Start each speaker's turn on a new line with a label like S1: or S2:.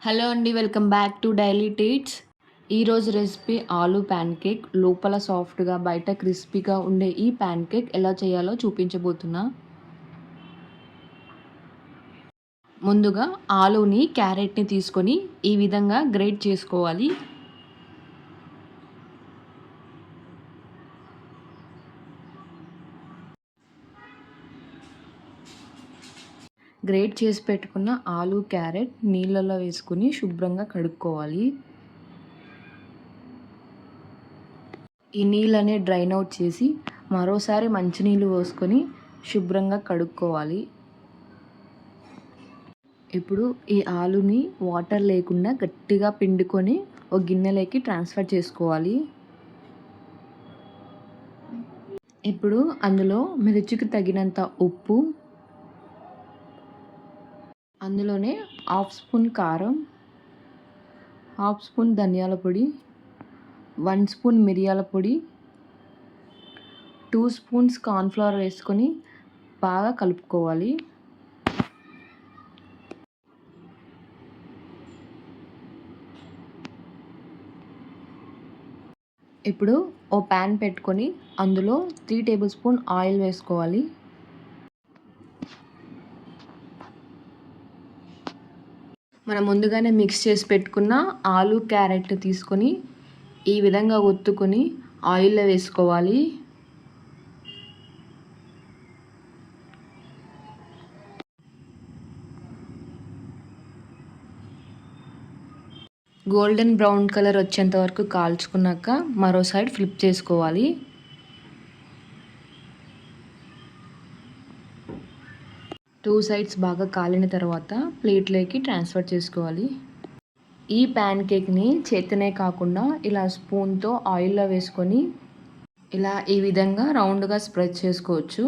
S1: Hello అండి, welcome back to daily treats. ఈరోజు recipe aloo pan cake. లోపల సాఫ్ట్గా బయట క్రిస్పీగా ఉండే ఈ ప్యాన్ కేక్ ఎలా చేయాలో చూపించబోతున్నా. ముందుగా ఆలూని క్యారెట్ని తీసుకొని ఈ విధంగా గ్రేట్ చేసుకోవాలి. గ్రేట్ చేసి పెట్టుకున్న ఆలూ క్యారెట్ నీళ్ళలో వేసుకుని శుభ్రంగా కడుక్కోవాలి. ఈ నీళ్ళని డ్రైన్ అవుట్ చేసి మరోసారి మంచినీళ్ళు పోసుకొని శుభ్రంగా కడుక్కోవాలి. ఇప్పుడు ఈ ఆలూని వాటర్ లేకుండా గట్టిగా పిండుకొని ఒక గిన్నెలోకి ట్రాన్స్ఫర్ చేసుకోవాలి. ఇప్పుడు అందులో రుచికి తగినంత ఉప్పు, అందులోనే హాఫ్ స్పూన్ కారం, హాఫ్ స్పూన్ ధనియాల పొడి, 1 స్పూన్ మిరియాల పొడి, 2 స్పూన్స్ కార్న్ఫ్లవర్ వేసుకొని బాగా కలుపుకోవాలి. ఇప్పుడు ఓ ప్యాన్ పెట్టుకొని అందులో 3 టేబుల్ స్పూన్ ఆయిల్ వేసుకోవాలి. మనం ముందుగానే మిక్స్ చేసి పెట్టుకున్న ఆలూ క్యారెట్ తీసుకొని ఈ విధంగా ఒత్తుకొని ఆయిల్లో వేసుకోవాలి. గోల్డెన్ బ్రౌన్ కలర్ వచ్చేంత వరకు కాల్చుకున్నాక మరో సైడ్ ఫ్లిప్ చేసుకోవాలి. టూ సైడ్స్ బాగా కాలిన తర్వాత ప్లేట్లోకి ట్రాన్స్ఫర్ చేసుకోవాలి. ఈ ప్యాన్ కేక్ని చేతినే కాకుండా ఇలా స్పూన్తో ఆయిల్లో వేసుకొని ఇలా ఈ విధంగా రౌండ్గా స్ప్రెడ్ చేసుకోవచ్చు.